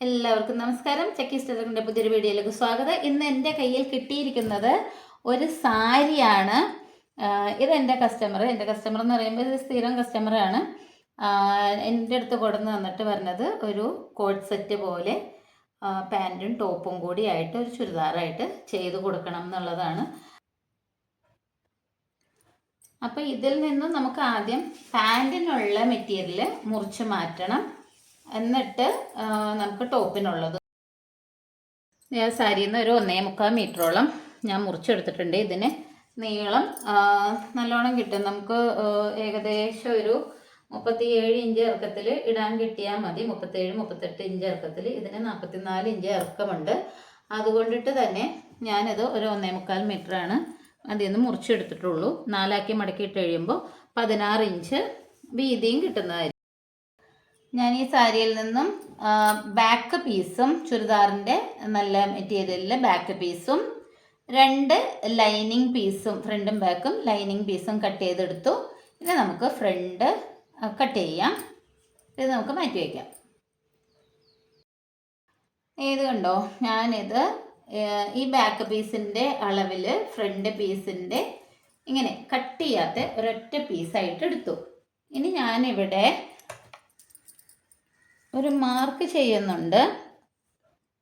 എല്ലാവർക്കും നമസ്കാരം. ചെക്കി സ്റ്ററിൻ്റെ പുതിയൊരു വീഡിയോയിലേക്ക് സ്വാഗതം. ഇന്ന് എൻ്റെ കയ്യിൽ കിട്ടിയിരിക്കുന്നത് ഒരു സാരിയാണ്. ഇതെൻ്റെ കസ്റ്റമർ എന്ന് പറയുമ്പോൾ ഇത് സ്ഥിരം കസ്റ്റമറാണ്. എൻ്റെ അടുത്ത് കൊടുന്ന് വന്നിട്ട് പറഞ്ഞത് ഒരു കോട്ട് സെറ്റ് പോലെ പാൻറ്റും ടോപ്പും കൂടി ആയിട്ട് ഒരു ചുരിദാറായിട്ട് ചെയ്ത് കൊടുക്കണം എന്നുള്ളതാണ്. അപ്പോൾ ഇതിൽ നിന്നും നമുക്ക് ആദ്യം പാൻറ്റിനുള്ള മെറ്റീരിയൽ മുറിച്ച് മാറ്റണം. എന്നിട്ട് നമുക്ക് ടോപ്പിനുള്ളത് ഞാൻ സാരിയിൽ നിന്ന് ഒരു 1.25 മീറ്ററോളം ഞാൻ മുറിച്ചെടുത്തിട്ടുണ്ട്. ഇതിന് നീളം നല്ലോണം കിട്ടും. നമുക്ക് ഏകദേശം ഒരു 37 ഇഞ്ച് ഇറക്കത്തിൽ ഇടാൻ കിട്ടിയാൽ മതി. 37-38 ഇഞ്ച് ഇറക്കത്തിൽ. ഇതിന് 44 ഇഞ്ച് ഇറക്കമുണ്ട്. അതുകൊണ്ടിട്ട് തന്നെ ഞാനിത് ഒരു 1.25 മീറ്ററാണ് അതിൽ നിന്ന് മുറിച്ചെടുത്തിട്ടുള്ളൂ. 4 മടക്കിയിട്ട് കഴിയുമ്പോൾ 16 ഇഞ്ച് വീതിയും കിട്ടുന്നതായിരിക്കും. ഞാൻ ഈ സാരിയിൽ നിന്നും ബാക്ക് പീസും ചുരിദാറിൻ്റെ നല്ല മെറ്റീരിയലിലെ ബാക്ക് പീസും 2 ലൈനിങ് പീസും ഫ്രണ്ടും ബാക്കും ലൈനിങ് പീസും കട്ട് ചെയ്തെടുത്തു. ഇനി നമുക്ക് ഫ്രണ്ട് കട്ട് ചെയ്യാം. ഇത് നമുക്ക് മാറ്റി വയ്ക്കാം. ഇത് കണ്ടോ, ഞാനിത് ഈ ബാക്ക് പീസിൻ്റെ അളവിൽ ഫ്രണ്ട് പീസിൻ്റെ ഇങ്ങനെ കട്ട് ചെയ്യാത്ത ഒരൊറ്റ പീസായിട്ട് എടുത്തു. ഇനി ഞാനിവിടെ ഒരു മാർക്ക് ചെയ്യുന്നുണ്ട്.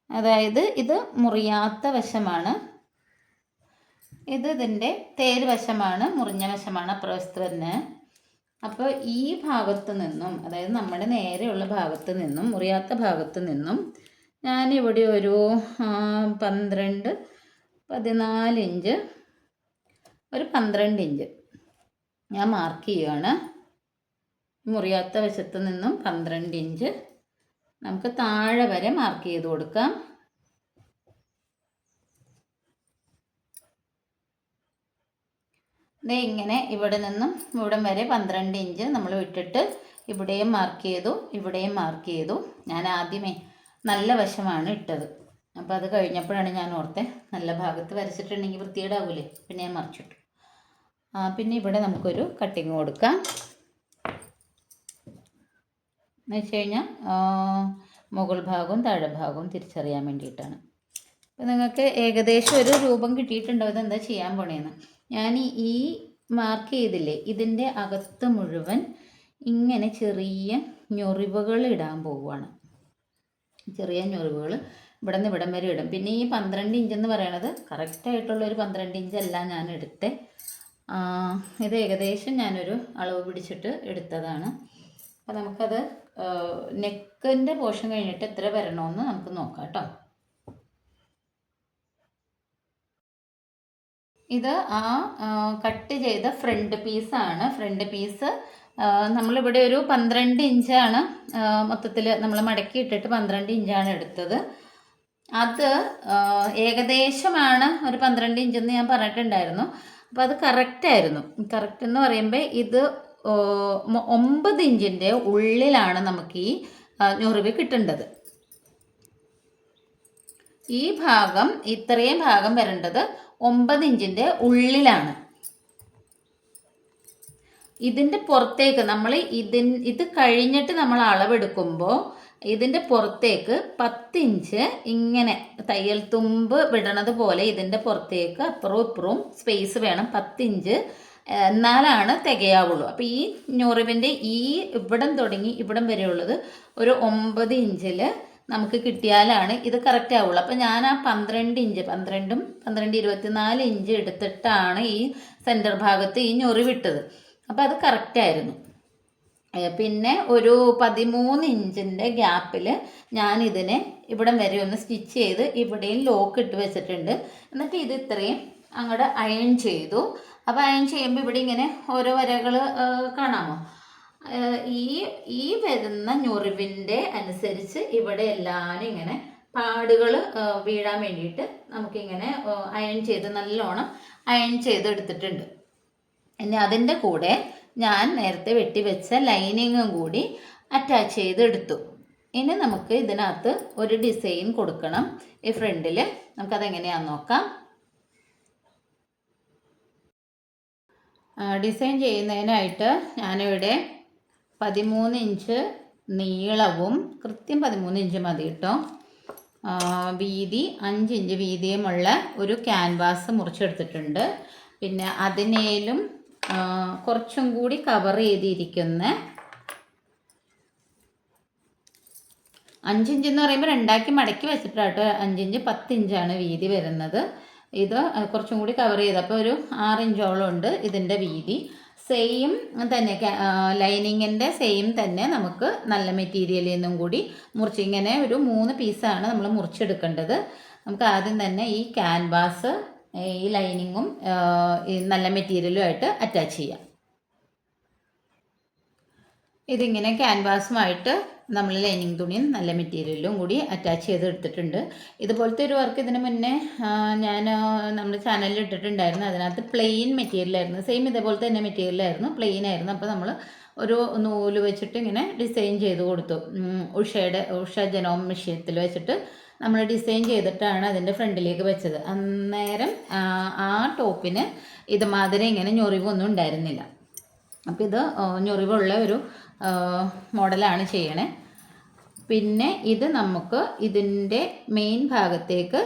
അതായത് ഇത് മുറിയാത്ത വശമാണ്, ഇതിൻ്റെ തേര് വശമാണ്, മുറിഞ്ഞ വശമാണ് അപ്പുറവശത്ത് തന്നെ. അപ്പോൾ ഈ ഭാഗത്ത് നിന്നും, അതായത് നമ്മുടെ നേരെയുള്ള ഭാഗത്ത് നിന്നും മുറിയാത്ത ഭാഗത്ത് നിന്നും ഞാനിവിടെ ഒരു 14 ഇഞ്ച് ഒരു 12 ഇഞ്ച് ഞാൻ മാർക്ക് ചെയ്യുകയാണ്. മുറിയാത്ത വശത്ത് നിന്നും 12 ഇഞ്ച് നമുക്ക് താഴെ വരെ മാർക്ക് ചെയ്ത് കൊടുക്കാം. ഇങ്ങനെ ഇവിടെ നിന്നും ഇവിടം വരെ 12 ഇഞ്ച് നമ്മൾ വിട്ടിട്ട് ഇവിടെയും മാർക്ക് ചെയ്തു, ഇവിടെയും മാർക്ക് ചെയ്തു. ഞാൻ ആദ്യമേ നല്ല വശമാണ് ഇട്ടത്. അപ്പോൾ അത് കഴിഞ്ഞപ്പോഴാണ് ഞാൻ ഓർത്തെ നല്ല ഭാഗത്ത് വരച്ചിട്ടുണ്ടെങ്കിൽ വൃത്തികേടാവൂലേ, പിന്നെ ഞാൻ മറിച്ചിട്ടു. പിന്നെ ഇവിടെ നമുക്കൊരു കട്ടിങ് കൊടുക്കാം. എന്ന് വെച്ച് കഴിഞ്ഞാൽ മുകൾ ഭാഗവും താഴെ ഭാഗവും തിരിച്ചറിയാൻ വേണ്ടിയിട്ടാണ്. അപ്പോൾ നിങ്ങൾക്ക് ഏകദേശം ഒരു രൂപം കിട്ടിയിട്ടുണ്ടാവും ഇതെന്താ ചെയ്യാൻ പോണേന്ന്. ഞാൻ ഈ മാർക്ക് ചെയ്തില്ലേ, ഇതിൻ്റെ അകത്ത് മുഴുവൻ ഇങ്ങനെ ചെറിയ ഞൊറിവുകൾ ഇടാൻ പോവുകയാണ്. ചെറിയ ഞൊറിവുകൾ ഇവിടെ നിന്ന് ഇവിടം വരെ ഇടും. പിന്നെ ഈ 12 ഇഞ്ചെന്ന് പറയണത് കറക്റ്റായിട്ടുള്ളൊരു 12 ഇഞ്ചല്ല ഞാൻ എടുത്തത്. ഇത് ഏകദേശം ഞാനൊരു അളവ് പിടിച്ചിട്ട് എടുത്തതാണ്. അപ്പോൾ നമുക്കത് നെക്കിൻ്റെ പോർഷൻ കഴിഞ്ഞിട്ട് എത്ര വരണമെന്ന് നമുക്ക് നോക്കാം കേട്ടോ. ഇത് കട്ട് ചെയ്ത ഫ്രണ്ട് പീസാണ്. ഫ്രണ്ട് പീസ് നമ്മളിവിടെ ഒരു 12 ഇഞ്ചാണ് മൊത്തത്തിൽ നമ്മൾ മടക്കിയിട്ടിട്ട് 12 ഇഞ്ചാണ് എടുത്തത്. അത് ഏകദേശമാണ് ഒരു 12 ഇഞ്ചെന്ന് ഞാൻ പറഞ്ഞിട്ടുണ്ടായിരുന്നു. അപ്പോൾ അത് കറക്റ്റായിരുന്നു. കറക്റ്റ് എന്ന് പറയുമ്പോൾ ഇത് 9 ഇഞ്ചിൻ്റെ ഉള്ളിലാണ് നമുക്ക് ഈ ഞൊറിവ് കിട്ടേണ്ടത്. ഈ ഭാഗം, ഇത്രയും ഭാഗം വരേണ്ടത് 9 ഇഞ്ചിൻ്റെ ഉള്ളിലാണ്. ഇതിൻ്റെ പുറത്തേക്ക് നമ്മൾ ഇത് കഴിഞ്ഞിട്ട് നമ്മൾ അളവെടുക്കുമ്പോൾ ഇതിൻ്റെ പുറത്തേക്ക് 10 ഇഞ്ച് ഇങ്ങനെ തയ്യൽ തുമ്പ് വിടണത് പോലെ ഇതിൻ്റെ പുറത്തേക്ക് അപ്പുറവും ഇപ്പുറവും സ്പേസ് വേണം. 10 ഇഞ്ച് എന്നാലാണ് തികയാവുള്ളൂ. അപ്പോൾ ഈ ഞൊറിവിൻ്റെ ഈ ഇവിടം തുടങ്ങി ഇവിടം വരെയുള്ളത് ഒരു 9 ഇഞ്ചിൽ നമുക്ക് കിട്ടിയാലാണ് ഇത് കറക്റ്റ് ആവുള്ളൂ. അപ്പോൾ ഞാൻ ആ 12 ഇഞ്ച് 12ഉം 12 24 ഇഞ്ച് എടുത്തിട്ടാണ് ഈ സെൻറ്റർ ഭാഗത്ത് ഈ ഞൊറിവിട്ടത്. അപ്പോൾ അത് കറക്റ്റായിരുന്നു. പിന്നെ ഒരു 13 ഇഞ്ചിൻ്റെ ഗ്യാപ്പിൽ ഞാനിതിനെ ഇവിടം വരെ ഒന്ന് സ്റ്റിച്ച് ചെയ്ത് ഇവിടെയും ലോക്ക് ഇട്ട് വെച്ചിട്ടുണ്ട്. എന്നിട്ട് ഇത് ഇത്രയും അങ്ങോട്ട് അയൺ ചെയ്തു. അപ്പോൾ അയൺ ചെയ്യുമ്പോൾ ഇവിടെ ഇങ്ങനെ ഓരോ വരകൾ കാണാമോ? ഈ വരുന്ന ഞൊറിവിൻ്റെ അനുസരിച്ച് ഇവിടെ എല്ലാവരും ഇങ്ങനെ പാടുകൾ വീഴാൻ വേണ്ടിയിട്ട് നമുക്കിങ്ങനെ അയൺ ചെയ്ത് നല്ലോണം അയൺ ചെയ്തെടുത്തിട്ടുണ്ട്. ഇനി അതിൻ്റെ കൂടെ ഞാൻ നേരത്തെ വെട്ടിവെച്ച ലൈനിങ്ങും കൂടി അറ്റാച്ച് ചെയ്തെടുത്തു. ഇനി നമുക്ക് ഇതിനകത്ത് ഒരു ഡിസൈൻ കൊടുക്കണം ഈ ഫ്രണ്ടിൽ. നമുക്കതെങ്ങനെയാണെന്ന് നോക്കാം. ഡിസൈൻ ചെയ്യുന്നതിനായിട്ട് ഞാനിവിടെ 13 ഇഞ്ച് നീളവും കൃത്യം 13 ഇഞ്ച് മതി കേട്ടോ. വീതി 5 ഇഞ്ച് വീതിയുമുള്ള ഒരു ക്യാൻവാസ് മുറിച്ചെടുത്തിട്ടുണ്ട്. പിന്നെ അതിനേലും കുറച്ചും കൂടി കവർ ചെയ്തിരിക്കുന്ന 5 ഇഞ്ച് എന്ന് പറയുമ്പോൾ രണ്ടാക്കി മടക്കി വെച്ചിട്ടാട്ടോ. 5 ഇഞ്ച് 10 ഇഞ്ചാണ് വീതി വരുന്നത്. ഇത് കുറച്ചും കൂടി കവർ ചെയ്തപ്പോൾ ഒരു 6 ഇഞ്ചോളം ഉണ്ട് ഇതിൻ്റെ വീതി. സെയിം തന്നെ ലൈനിങ്ങിൻ്റെ സെയിം തന്നെ നമുക്ക് നല്ല മെറ്റീരിയലിൽ നിന്നും കൂടി മുറിച്ച് ഇങ്ങനെ ഒരു 3 പീസാണ് നമ്മൾ മുറിച്ചെടുക്കേണ്ടത്. നമുക്ക് ആദ്യം തന്നെ ഈ ക്യാൻവാസ് ഈ ലൈനിങ്ങും ഈ നല്ല മെറ്റീരിയലുമായിട്ട് അറ്റാച്ച് ചെയ്യാം. ഇതിങ്ങനെ ക്യാൻവാസുമായിട്ട് നമ്മൾ ലൈനിങ് തുണിയും നല്ല മെറ്റീരിയലും കൂടി അറ്റാച്ച് ചെയ്ത് എടുത്തിട്ടുണ്ട്. ഇതുപോലത്തെ ഒരു വർക്ക് ഇതിന് മുന്നേ ഞാൻ നമ്മുടെ ചാനലിൽ ഇട്ടിട്ടുണ്ടായിരുന്നു. അതിനകത്ത് പ്ലെയിൻ മെറ്റീരിയലായിരുന്നു, സെയിം ഇതേപോലത്തെ തന്നെ മെറ്റീരിയലായിരുന്നു, പ്ലെയിൻ ആയിരുന്നു. അപ്പോൾ നമ്മൾ ഒരു നൂല് വെച്ചിട്ട് ഇങ്ങനെ ഡിസൈൻ ചെയ്ത് കൊടുത്തു. ഉഷ ജനോം മെഷീനത്തിൽ വെച്ചിട്ട് നമ്മൾ ഡിസൈൻ ചെയ്തിട്ടാണ് അതിൻ്റെ ഫ്രണ്ടിലേക്ക് വെച്ചത്. അന്നേരം ആ ടോപ്പിന് ഇതുമാതിരി ഇങ്ങനെ ഞൊറിവൊന്നും ഉണ്ടായിരുന്നില്ല. അപ്പോൾ ഇത് ഞൊറിവുള്ള ഒരു മോഡലാണ് ചെയ്യണേ. പിന്നെ ഇത് നമുക്ക് ഇതിൻ്റെ മെയിൻ ഭാഗത്തേക്ക്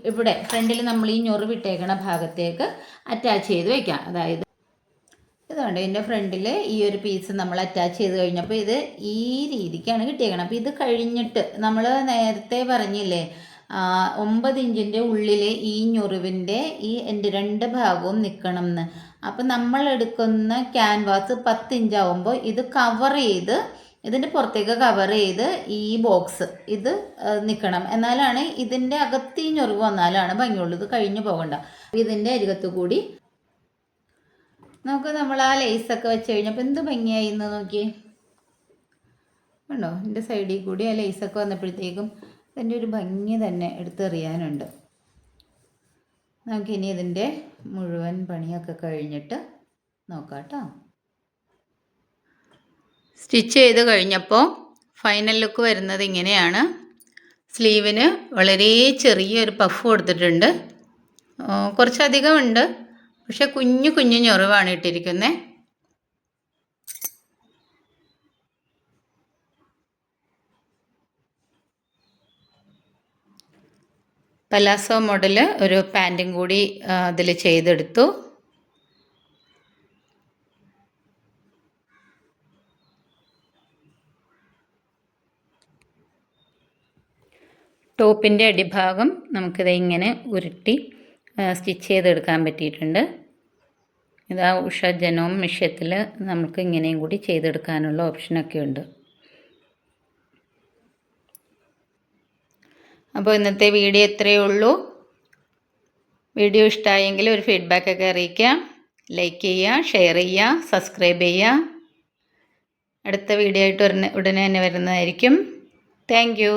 ഇവിടെ ഫ്രണ്ടിൽ നമ്മൾ ഈ ഞൊറിവിട്ടേക്കണ ഭാഗത്തേക്ക് അറ്റാച്ച് ചെയ്ത് വയ്ക്കാം. അതായത് ഇതുകൊണ്ട് ഇതിൻ്റെ ഫ്രണ്ടിൽ ഈ ഒരു പീസ് നമ്മൾ അറ്റാച്ച് ചെയ്ത് കഴിഞ്ഞപ്പോൾ ഇത് ഈ രീതിക്കാണ് കിട്ടിയേക്കണം. അപ്പോൾ ഇത് കഴിഞ്ഞിട്ട് നമ്മൾ നേരത്തെ പറഞ്ഞില്ലേ 9 ഇഞ്ചിൻ്റെ ഉള്ളിൽ ഈ ഞൊറിവിൻ്റെ ഈ എൻ്റെ 2 ഭാഗവും നിൽക്കണം എന്ന്. അപ്പം നമ്മൾ എടുക്കുന്ന ക്യാൻവാസ് 10 ഇഞ്ചാവുമ്പോൾ ഇത് കവർ ചെയ്ത് ഇതിൻ്റെ പുറത്തേക്ക് കവർ ചെയ്ത് ഈ ബോക്സ് ഇത് നിൽക്കണം. എന്നാലാണ് ഇതിൻ്റെ അകത്ത് ഈ ഞൊറിവ് വന്നാലാണ് ഭംഗിയുള്ളൂ. ഇത് കഴിഞ്ഞു പോകണ്ട. ഇതിൻ്റെ അരികത്ത് കൂടി നമുക്ക് നമ്മൾ ആ ലേസൊക്കെ വെച്ച് കഴിഞ്ഞപ്പോൾ എന്ത് ഭംഗിയായി എന്ന് നോക്കിയേ. കണ്ടോ, എൻ്റെ സൈഡിൽ കൂടി ആ ലേസൊക്കെ വന്നപ്പോഴത്തേക്കും ഇതിൻ്റെ ഒരു ഭംഗി തന്നെ എടുത്തെറിയാനുണ്ട്. നമുക്കിനി ഇതിൻ്റെ മുഴുവൻ പണിയൊക്കെ കഴിഞ്ഞിട്ട് നോക്കാം കേട്ടോ. സ്റ്റിച്ച് ചെയ്ത് കഴിഞ്ഞപ്പോൾ ഫൈനൽ ലുക്ക് വരുന്നത് ഇങ്ങനെയാണ്. സ്ലീവിന് വളരെ ചെറിയൊരു പഫ് കൊടുത്തിട്ടുണ്ട്. കുറച്ചധികം ഉണ്ട്, പക്ഷെ കുഞ്ഞു കുഞ്ഞു ഞൊറിവാണ് ഇട്ടിരിക്കുന്നത്. പലാസോ മോഡൽ ഒരു പാൻറ്റും കൂടി അതിൽ ചെയ്തെടുത്തു. ടോപ്പിൻ്റെ അടിഭാഗം നമുക്കിത് ഇങ്ങനെ ഉരുട്ടി സ്റ്റിച്ച് ചെയ്തെടുക്കാൻ പറ്റിയിട്ടുണ്ട്. ഇതാ ഉഷ ജനോം മെഷീനത്തിൽ നമുക്ക് ഇങ്ങനെയും കൂടി ചെയ്തെടുക്കാനുള്ള ഓപ്ഷനൊക്കെ ഉണ്ട്. അപ്പോൾ ഇന്നത്തെ വീഡിയോ ഇത്രയേ ഉള്ളൂ. വീഡിയോ ഇഷ്ടമായെങ്കിൽ ഒരു ഫീഡ്ബാക്കൊക്കെ അറിയിക്കുക. ലൈക്ക് ചെയ്യുക, ഷെയർ ചെയ്യുക, സബ്സ്ക്രൈബ് ചെയ്യുക. അടുത്ത വീഡിയോ ആയിട്ട് ഉടനെ തന്നെ വരുന്നതായിരിക്കും. Thank you.